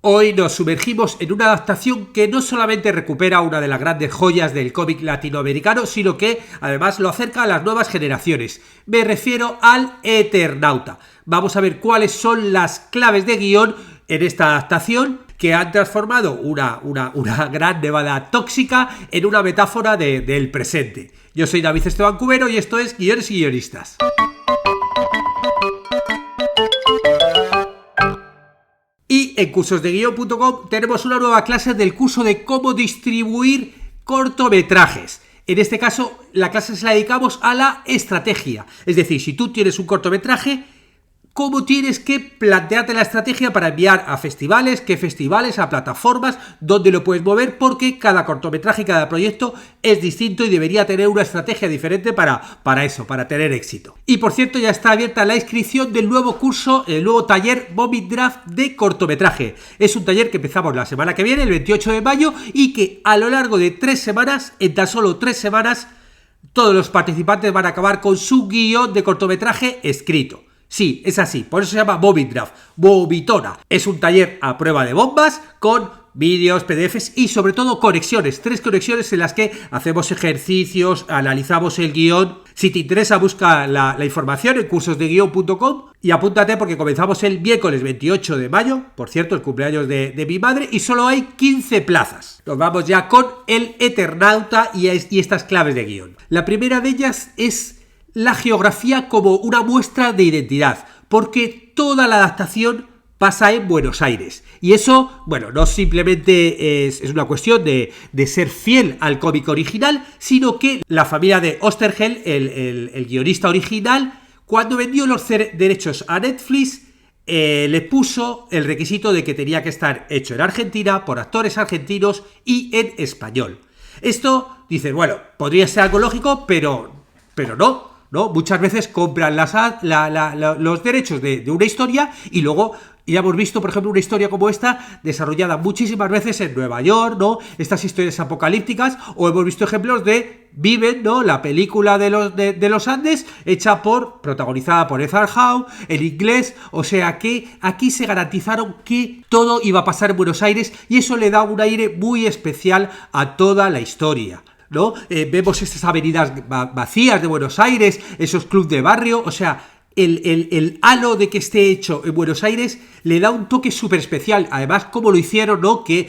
Hoy nos sumergimos en una adaptación que no solamente recupera una de las grandes joyas del cómic latinoamericano, sino que además lo acerca a las nuevas generaciones. Me refiero al Eternauta. Vamos a ver cuáles son las claves de guión en esta adaptación que han transformado una gran nevada tóxica en una metáfora del presente. Yo soy David Esteban Cubero y esto es Guiones y Guionistas. Y en cursosdeguion.com tenemos una nueva clase del curso de cómo distribuir cortometrajes. En este caso, la clase se la dedicamos a la estrategia. Es decir, si tú tienes un cortometraje, ¿cómo tienes que plantearte la estrategia para enviar a festivales, qué festivales, a plataformas, dónde lo puedes mover? Porque cada cortometraje y cada proyecto es distinto y debería tener una estrategia diferente para eso, para tener éxito. Y por cierto, ya está abierta la inscripción del nuevo curso, el nuevo taller Vomit Draft de cortometraje. Es un taller que empezamos la semana que viene, el 28 de mayo, y que a lo largo de 3 semanas, en tan solo 3 semanas, todos los participantes van a acabar con su guión de cortometraje escrito. Sí, es así, por eso se llama Vomit Draft, vomitona. Es un taller a prueba de bombas con vídeos, PDFs y sobre todo conexiones. 3 conexiones en las que hacemos ejercicios, analizamos el guión. Si te interesa, busca la información en cursosdeguion.com y apúntate porque comenzamos el miércoles 28 de mayo, por cierto, el cumpleaños de mi madre, y solo hay 15 plazas. Nos vamos ya con el Eternauta y estas claves de guión. La primera de ellas es la geografía como una muestra de identidad, porque toda la adaptación pasa en Buenos Aires. Y eso, bueno, no simplemente es una cuestión de ser fiel al cómic original, sino que la familia de Oesterheld, el guionista original, cuando vendió los derechos a Netflix, le puso el requisito de que tenía que estar hecho en Argentina, por actores argentinos y en español. Esto, dices, bueno, podría ser algo lógico, pero no. ¿No? Muchas veces compran los derechos de una historia y luego ya hemos visto, por ejemplo, una historia como esta desarrollada muchísimas veces en Nueva York, ¿no? Estas historias apocalípticas, o hemos visto ejemplos de Viven, ¿no? La película de los Andes, protagonizada por Ethan Hawke, en inglés. O sea que aquí se garantizaron que todo iba a pasar en Buenos Aires y eso le da un aire muy especial a toda la historia, ¿no? Vemos estas avenidas vacías de Buenos Aires, esos clubs de barrio, o sea, el halo de que esté hecho en Buenos Aires le da un toque súper especial. Además, como lo hicieron, ¿no? Que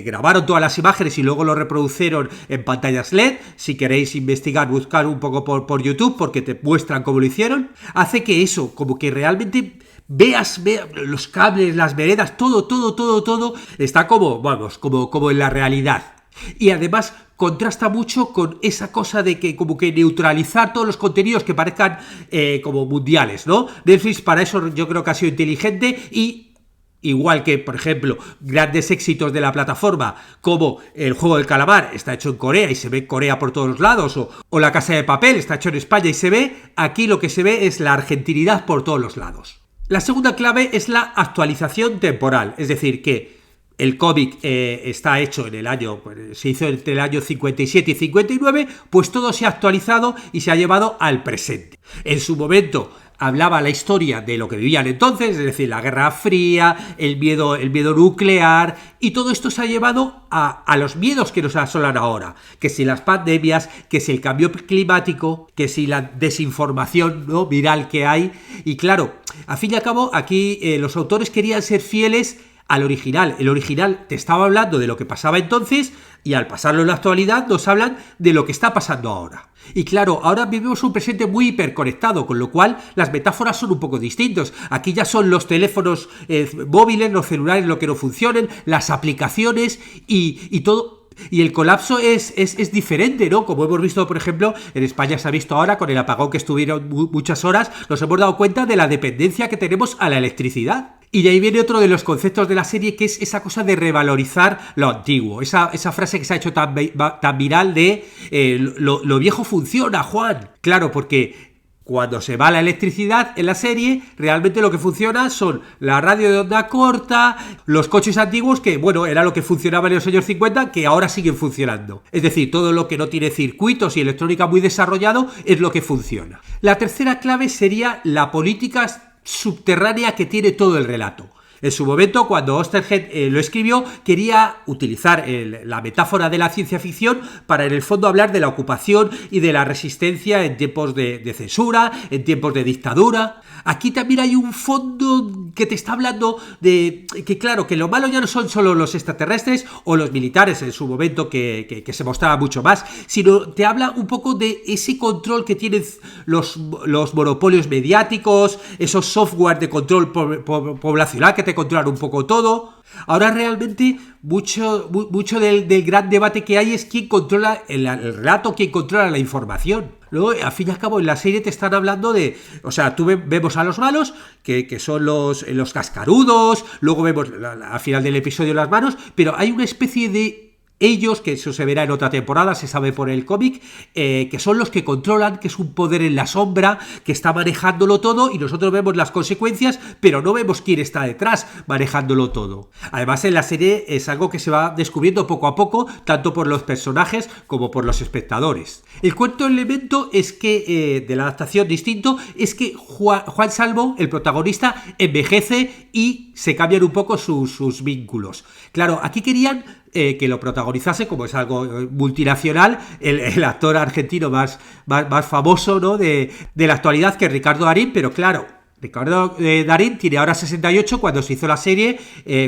grabaron todas las imágenes y luego lo reproducieron en pantallas LED. Si queréis investigar, buscar un poco por YouTube, porque te muestran cómo lo hicieron. Hace que eso, como que realmente veas los cables, las veredas, todo está como en la realidad. Y además contrasta mucho con esa cosa de que como que neutralizar todos los contenidos que parezcan como mundiales, ¿no? Netflix para eso yo creo que ha sido inteligente y igual que, por ejemplo, grandes éxitos de la plataforma como el Juego del Calamar está hecho en Corea y se ve Corea por todos los lados, o La Casa de Papel está hecho en España y se ve, aquí lo que se ve es la argentinidad por todos los lados. La segunda clave es la actualización temporal, es decir, que el cómic está hecho en el año, se hizo entre el año 57 y 59, pues todo se ha actualizado y se ha llevado al presente. En su momento hablaba la historia de lo que vivían entonces, es decir, la Guerra Fría, el miedo nuclear, y todo esto se ha llevado a los miedos que nos asolan ahora, que si las pandemias, que si el cambio climático, que si la desinformación, ¿no?, viral que hay. Y claro, al fin y al cabo, aquí los autores querían ser fieles al original. El original te estaba hablando de lo que pasaba entonces y al pasarlo en la actualidad nos hablan de lo que está pasando ahora. Y claro, ahora vivimos un presente muy hiperconectado, con lo cual las metáforas son un poco distintos. Aquí ya son los teléfonos móviles, los celulares lo que no funcionan, las aplicaciones y todo. Y el colapso es diferente, ¿no? Como hemos visto, por ejemplo, en España se ha visto ahora con el apagón que estuvieron muchas horas, nos hemos dado cuenta de la dependencia que tenemos a la electricidad. Y de ahí viene otro de los conceptos de la serie, que es esa cosa de revalorizar lo antiguo. Esa frase que se ha hecho tan viral de lo viejo funciona, Juan. Claro, porque cuando se va la electricidad en la serie, realmente lo que funciona son la radio de onda corta, los coches antiguos, que bueno, era lo que funcionaba en los años 50, que ahora siguen funcionando. Es decir, todo lo que no tiene circuitos y electrónica muy desarrollado es lo que funciona. La tercera clave sería la política subterránea que tiene todo el relato. En su momento, cuando Oesterheld lo escribió, quería utilizar la metáfora de la ciencia ficción para, en el fondo, hablar de la ocupación y de la resistencia en tiempos de censura, en tiempos de dictadura. Aquí también hay un fondo que te está hablando de que, claro, que lo malo ya no son solo los extraterrestres o los militares en su momento, que se mostraba mucho más, sino te habla un poco de ese control que tienen los monopolios mediáticos, esos software de control poblacional que te controlan un poco todo. Ahora realmente mucho del gran debate que hay es quién controla el relato, quién controla la información, ¿no? Al fin y al cabo en la serie te están hablando de, o sea, vemos a los malos, que son los cascarudos, luego vemos al final del episodio las manos, pero hay una especie de ellos, que eso se verá en otra temporada, se sabe por el cómic, que son los que controlan, que es un poder en la sombra, que está manejándolo todo, y nosotros vemos las consecuencias, pero no vemos quién está detrás manejándolo todo. Además, en la serie es algo que se va descubriendo poco a poco, tanto por los personajes como por los espectadores. El cuarto elemento es que, de la adaptación distinto, es que Juan Salvo, el protagonista, envejece y se cambian un poco sus vínculos. Claro, aquí querían que lo protagonizase, como es algo multinacional, el actor argentino más famoso, ¿no?, de la actualidad, que es Ricardo Darín, pero claro, Ricardo Darín tiene ahora 68, cuando se hizo la serie,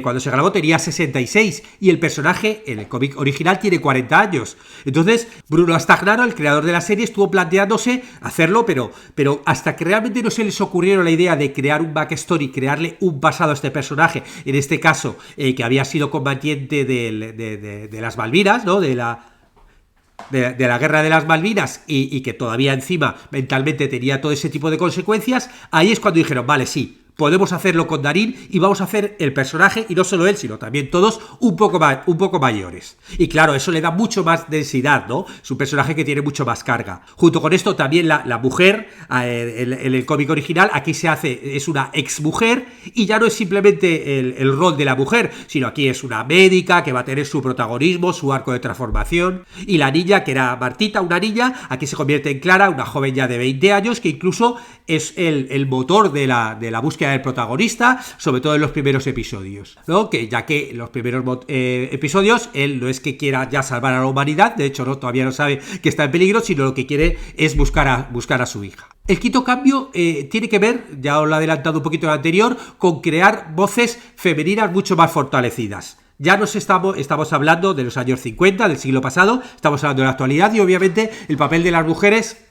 cuando se grabó tenía 66, y el personaje en el cómic original tiene 40 años. Entonces Bruno Astagnaro, el creador de la serie, estuvo planteándose hacerlo, pero hasta que realmente no se les ocurriera la idea de crear un backstory, crearle un pasado a este personaje, en este caso que había sido combatiente de las Malvinas, ¿no?, de la guerra de las Malvinas, y que todavía encima mentalmente tenía todo ese tipo de consecuencias, ahí es cuando dijeron, vale, sí, podemos hacerlo con Darín y vamos a hacer el personaje, y no solo él, sino también todos un poco mayores. Y claro, eso le da mucho más densidad, ¿no? Es un personaje que tiene mucho más carga. Junto con esto, también la mujer, en el cómic original, aquí es una exmujer, y ya no es simplemente el rol de la mujer, sino aquí es una médica que va a tener su protagonismo, su arco de transformación. Y la niña, que era Martita, una niña, aquí se convierte en Clara, una joven ya de 20 años, que incluso es el motor de la búsqueda del protagonista, sobre todo en los primeros episodios, ¿no? Ya que en los primeros episodios él no es que quiera ya salvar a la humanidad, de hecho todavía no sabe que está en peligro, sino lo que quiere es buscar a su hija. El quinto cambio tiene que ver, ya os lo he adelantado un poquito en el anterior, con crear voces femeninas mucho más fortalecidas. Ya estamos hablando de los años 50, del siglo pasado, estamos hablando de la actualidad, y obviamente el papel de las mujeres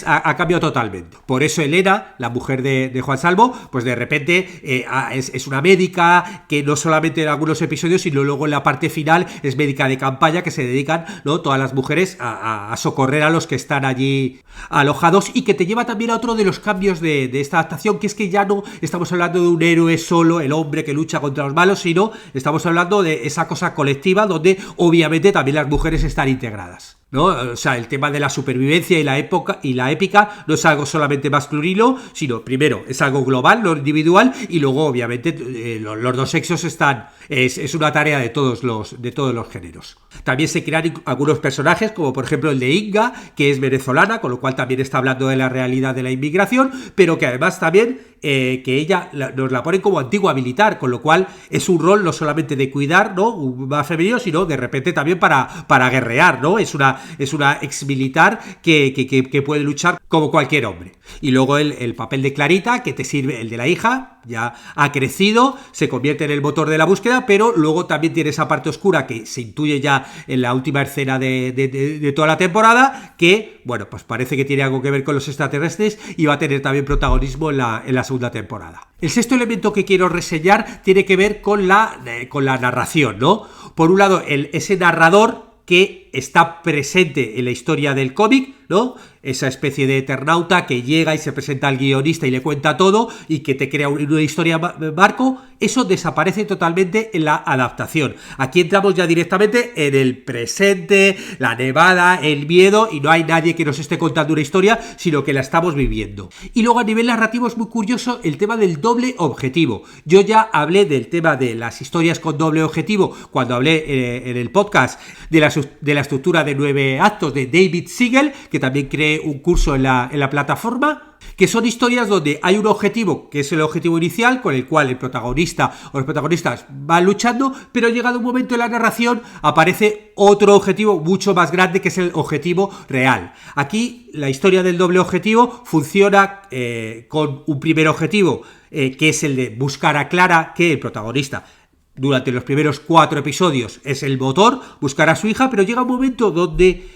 ha cambiado totalmente. Por eso Elena, la mujer de Juan Salvo, pues de repente es una médica que no solamente en algunos episodios, sino luego en la parte final es médica de campaña, que se dedican, ¿no?, todas las mujeres a socorrer a los que están allí alojados, y que te lleva también a otro de los cambios de esta adaptación, que es que ya no estamos hablando de un héroe solo, el hombre que lucha contra los malos, sino estamos hablando de esa cosa colectiva donde obviamente también las mujeres están integradas, ¿no? O sea, el tema de la supervivencia y la épica no es algo solamente masculino, sino primero es algo global, no individual, y luego obviamente los dos sexos están, es una tarea de todos los géneros. También se crean algunos personajes, como por ejemplo el de Inga, que es venezolana, con lo cual también está hablando de la realidad de la inmigración, pero que además también que ella nos la ponen como antigua militar, con lo cual es un rol no solamente de cuidar, ¿no?, más femenino, sino de repente también para guerrear, ¿no? Es una ex militar que puede luchar como cualquier hombre. Y luego el papel de Clarita, que te sirve, el de la hija, ya ha crecido, se convierte en el motor de la búsqueda, pero luego también tiene esa parte oscura que se intuye ya en la última escena de toda la temporada, que, bueno, pues parece que tiene algo que ver con los extraterrestres y va a tener también protagonismo en la segunda temporada. El sexto elemento que quiero reseñar tiene que ver con la narración, ¿no? Por un lado, ese narrador que está presente en la historia del cómic, ¿no? Esa especie de eternauta que llega y se presenta al guionista y le cuenta todo y que te crea una historia marco. Eso desaparece totalmente en la adaptación. Aquí entramos ya directamente en el presente, la nevada, el miedo, y no hay nadie que nos esté contando una historia, sino que la estamos viviendo. Y luego a nivel narrativo es muy curioso el tema del doble objetivo. Yo ya hablé del tema de las historias con doble objetivo cuando hablé en el podcast de la estructura de 9 actos de David Siegel, que también creé un curso en la plataforma. que son historias donde hay un objetivo, que es el objetivo inicial, con el cual el protagonista o los protagonistas van luchando, pero llegado un momento en la narración aparece otro objetivo mucho más grande, que es el objetivo real. Aquí la historia del doble objetivo funciona con un primer objetivo, que es el de buscar a Clara, que el protagonista durante los primeros 4 episodios es el motor, buscar a su hija, pero llega un momento donde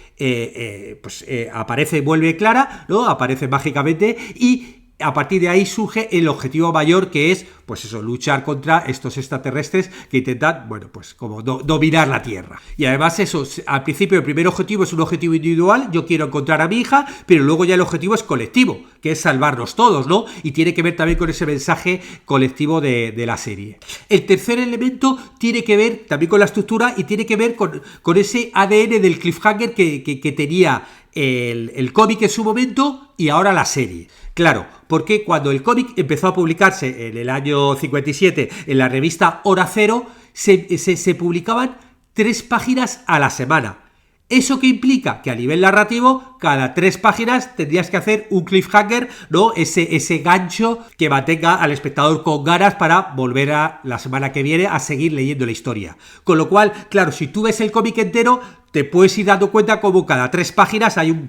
aparece, vuelve Clara, ¿no? Aparece mágicamente y a partir de ahí surge el objetivo mayor, que es, pues eso, luchar contra estos extraterrestres que intentan, bueno, pues como dominar la Tierra. Y además eso, al principio el primer objetivo es un objetivo individual, yo quiero encontrar a mi hija, pero luego ya el objetivo es colectivo, que es salvarnos todos, ¿no? Y tiene que ver también con ese mensaje colectivo de la serie. El tercer elemento tiene que ver también con la estructura y tiene que ver con ese ADN del cliffhanger que tenía el cómic en su momento y ahora la serie. Claro, porque cuando el cómic empezó a publicarse en el año 57 en la revista Hora Cero, se publicaban 3 páginas a la semana. ¿Eso qué implica? Que a nivel narrativo, cada 3 páginas tendrías que hacer un cliffhanger, ¿no? Ese gancho que mantenga al espectador con ganas para volver a la semana que viene a seguir leyendo la historia. Con lo cual, claro, si tú ves el cómic entero, te puedes ir dando cuenta como cada 3 páginas hay un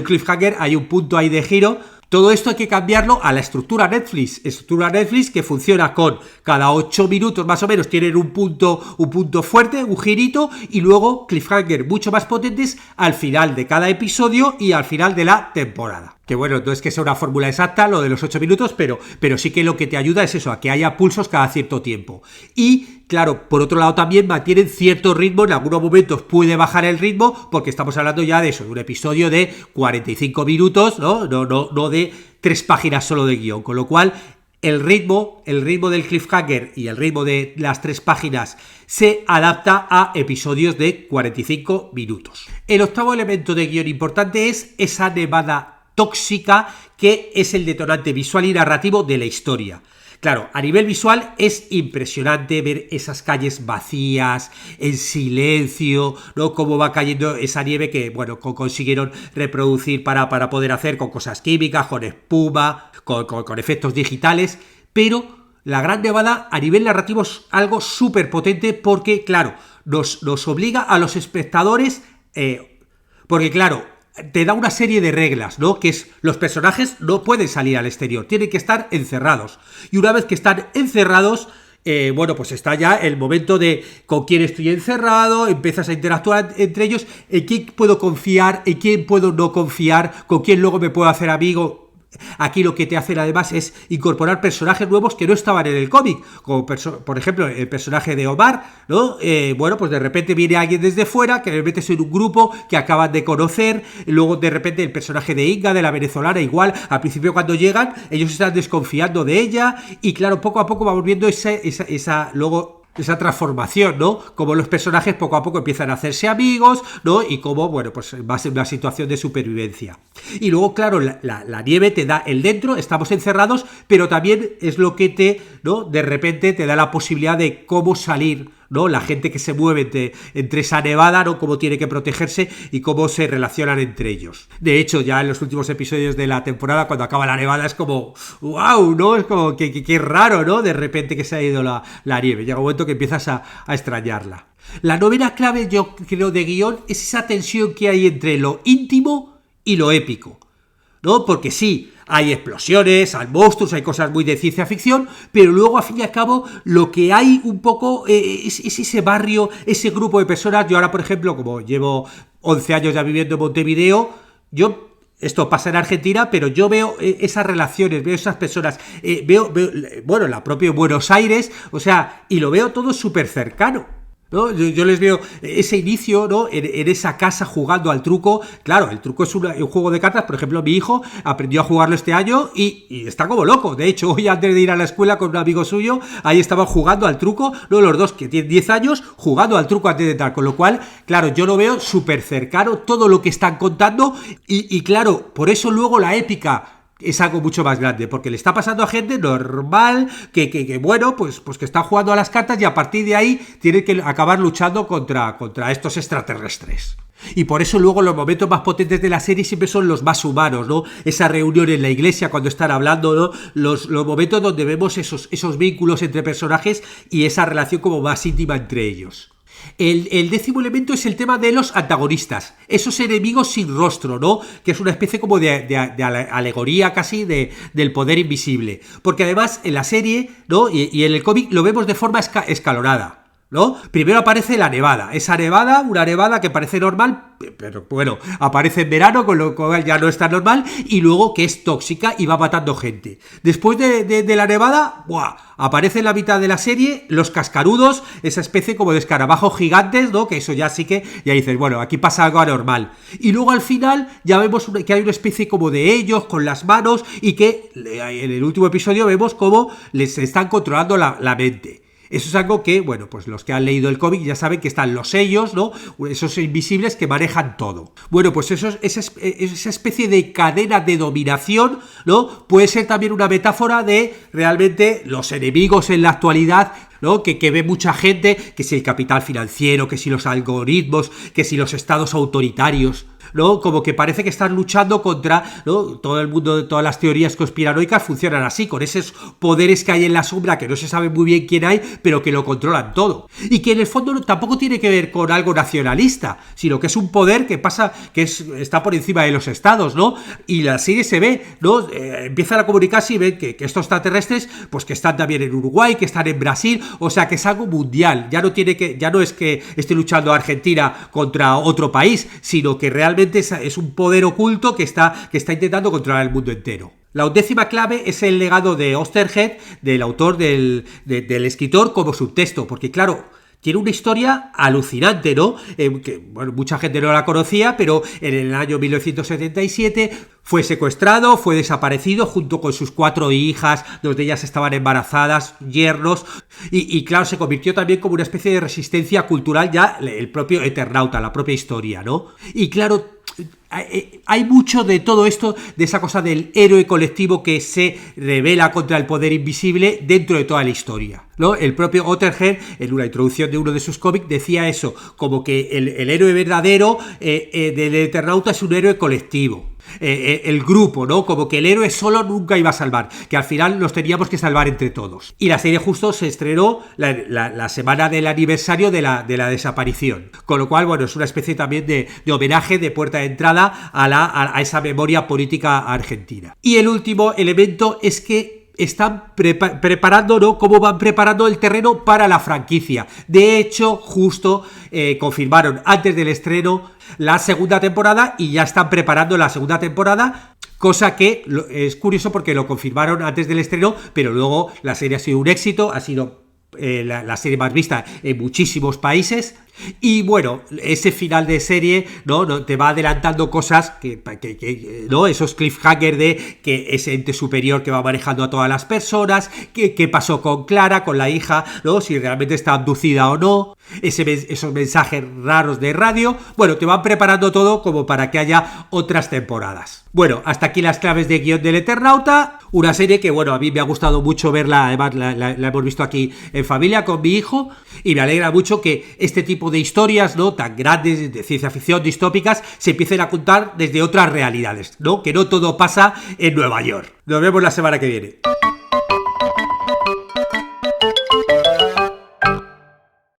cliffhanger, hay un punto ahí de giro. Todo esto hay que cambiarlo a la estructura Netflix que funciona con cada 8 minutos más o menos tienen un punto fuerte, un girito, y luego cliffhanger mucho más potentes al final de cada episodio y al final de la temporada. Que bueno, no es que sea una fórmula exacta lo de los 8 minutos, pero sí que lo que te ayuda es eso, a que haya pulsos cada cierto tiempo. Y claro, por otro lado también mantienen cierto ritmo, en algunos momentos puede bajar el ritmo, porque estamos hablando ya de eso, de un episodio de 45 minutos, ¿no? No de 3 páginas solo de guión, con lo cual el ritmo del cliffhanger y el ritmo de las 3 páginas se adapta a episodios de 45 minutos. El octavo elemento de guión importante es esa nevada tóxica, que es el detonante visual y narrativo de la historia. Claro, a nivel visual es impresionante ver esas calles vacías, en silencio, ¿no? Cómo va cayendo esa nieve que, bueno, consiguieron reproducir para poder hacer con cosas químicas, con espuma, con efectos digitales, pero la gran nevada a nivel narrativo es algo súper potente porque, claro, nos obliga a los espectadores, porque, claro, te da una serie de reglas, ¿no? Que es, los personajes no pueden salir al exterior, tienen que estar encerrados. Y una vez que están encerrados, bueno, pues está ya el momento de con quién estoy encerrado, empiezas a interactuar entre ellos, en quién puedo confiar, en quién puedo no confiar, con quién luego me puedo hacer amigo. Aquí lo que te hacen además es incorporar personajes nuevos que no estaban en el cómic, como por ejemplo el personaje de Omar, ¿no? Bueno, pues de repente viene alguien desde fuera que le metes en un grupo que acaban de conocer, y luego de repente el personaje de Inga, de la venezolana, igual, al principio cuando llegan, ellos están desconfiando de ella, y claro, poco a poco va volviendo esa transformación, ¿no? Como los personajes poco a poco empiezan a hacerse amigos, ¿no? Y como, bueno, pues va a ser una situación de supervivencia. Y luego, claro, la nieve te da el dentro, estamos encerrados, pero también es lo que ¿no? De repente te da la posibilidad de cómo salir, ¿no? La gente que se mueve entre esa nevada, ¿no? Cómo tiene que protegerse y cómo se relacionan entre ellos. De hecho, ya en los últimos episodios de la temporada, cuando acaba la nevada, es como ¡wow! ¿No? Es como que raro, ¿no? De repente que se ha ido la nieve. Llega un momento que empiezas a extrañarla. La novena clave, yo creo, de guión es esa tensión que hay entre lo íntimo y lo épico, ¿no? Porque sí, hay explosiones, hay monstruos, hay cosas muy de ciencia ficción, pero luego, al fin y al cabo, lo que hay un poco es ese barrio, ese grupo de personas. Yo ahora, por ejemplo, como llevo 11 años ya viviendo en Montevideo, esto pasa en Argentina, pero yo veo esas relaciones, veo esas personas, veo, bueno, la propia Buenos Aires, o sea, y lo veo todo súper cercano, ¿no? Yo les veo ese inicio, ¿no? En esa casa jugando al truco. Claro, el truco es un juego de cartas. Por ejemplo, mi hijo aprendió a jugarlo este año y está como loco. De hecho, hoy antes de ir a la escuela con un amigo suyo, ahí estaban jugando al truco, ¿no? Los dos que tienen 10 años jugando al truco antes de entrar. Con lo cual, claro, yo lo veo súper cercano todo lo que están contando y claro, por eso luego la épica es algo mucho más grande, porque le está pasando a gente normal, que bueno, pues que está jugando a las cartas y a partir de ahí tiene que acabar luchando contra estos extraterrestres. Y por eso luego los momentos más potentes de la serie siempre son los más humanos, ¿no? Esa reunión en la iglesia cuando están hablando, ¿no? Los momentos donde vemos esos vínculos entre personajes y esa relación como más íntima entre ellos. El décimo elemento es el tema de los antagonistas, esos enemigos sin rostro, ¿no? Que es una especie como de alegoría casi del poder invisible. Porque además en la serie, ¿no? y en el cómic lo vemos de forma escalonada, ¿no? Primero aparece la nevada, una nevada que parece normal, pero bueno, aparece en verano, con lo cual ya no está normal, y luego que es tóxica y va matando gente. Después de la nevada, ¡buah!, aparece en la mitad de la serie los cascarudos, esa especie como de escarabajos gigantes, ¿no? Que eso ya sí que, ya dices, bueno, aquí pasa algo anormal. Y luego al final ya vemos que hay una especie como de ellos con las manos y que en el último episodio vemos cómo les están controlando la mente. Eso es algo que, bueno, pues los que han leído el cómic ya saben que están los sellos, ¿no? Esos invisibles que manejan todo. Bueno, pues esa especie de cadena de dominación, ¿no? Puede ser también una metáfora de realmente los enemigos en la actualidad, ¿no? Que ve mucha gente, que si el capital financiero, que si los algoritmos, que si los estados autoritarios, ¿no? Como que parece que están luchando contra, ¿no? Todo el mundo, todas las teorías conspiranoicas funcionan así, con esos poderes que hay en la sombra que no se sabe muy bien quién hay, pero que lo controlan todo. Y que en el fondo tampoco tiene que ver con algo nacionalista, sino que es un poder que pasa, está por encima de los estados, ¿no? Y la serie se ve, ¿no? Empiezan a comunicarse y ven que estos extraterrestres, pues que están también en Uruguay, que están en Brasil, o sea que es algo mundial. Ya no es que esté luchando Argentina contra otro país, sino que realmente es un poder oculto que está intentando controlar el mundo entero. La 11ª clave es el legado de Oesterheld, del autor, del escritor, como subtexto, porque claro, tiene una historia alucinante, ¿no? Que, bueno, mucha gente no la conocía, pero en el año 1977 fue secuestrado, fue desaparecido junto con sus 4 hijas, 2 de ellas estaban embarazadas, yernos, y claro, se convirtió también como una especie de resistencia cultural ya el propio Eternauta, la propia historia, ¿no? Y claro, hay mucho de todo esto, de esa cosa del héroe colectivo que se rebela contra el poder invisible dentro de toda la historia, ¿no? El propio Oesterheld, en una introducción de uno de sus cómics, decía eso, como que el héroe verdadero del Eternauta es un héroe colectivo. El grupo, ¿no? Como que el héroe solo nunca iba a salvar, que al final nos teníamos que salvar entre todos. Y la serie justo se estrenó la semana del aniversario de la desaparición, con lo cual, bueno, es una especie también de homenaje, de puerta de entrada a esa memoria política argentina. Y el último elemento es que están preparando, ¿no? Cómo van preparando el terreno para la franquicia. De hecho, justo confirmaron antes del estreno la segunda temporada y ya están preparando la segunda temporada, cosa que es curioso porque lo confirmaron antes del estreno, pero luego la serie ha sido un éxito, ha sido la serie más vista en muchísimos países. Y bueno, ese final de serie, ¿no? Te va adelantando cosas que ¿no? Esos cliffhanger de que ese ente superior que va manejando a todas las personas, qué pasó con Clara, con la hija, ¿no? Si realmente está abducida o no, esos mensajes raros de radio. Bueno, te van preparando todo como para que haya otras temporadas. Bueno, hasta aquí las claves de guión del Eternauta, una serie que, bueno, a mí me ha gustado mucho verla, además la hemos visto aquí en familia con mi hijo, y me alegra mucho que este tipo de historias, ¿no? Tan grandes, de ciencia ficción, distópicas, se empiecen a contar desde otras realidades, ¿no? Que no todo pasa en Nueva York. Nos vemos la semana que viene.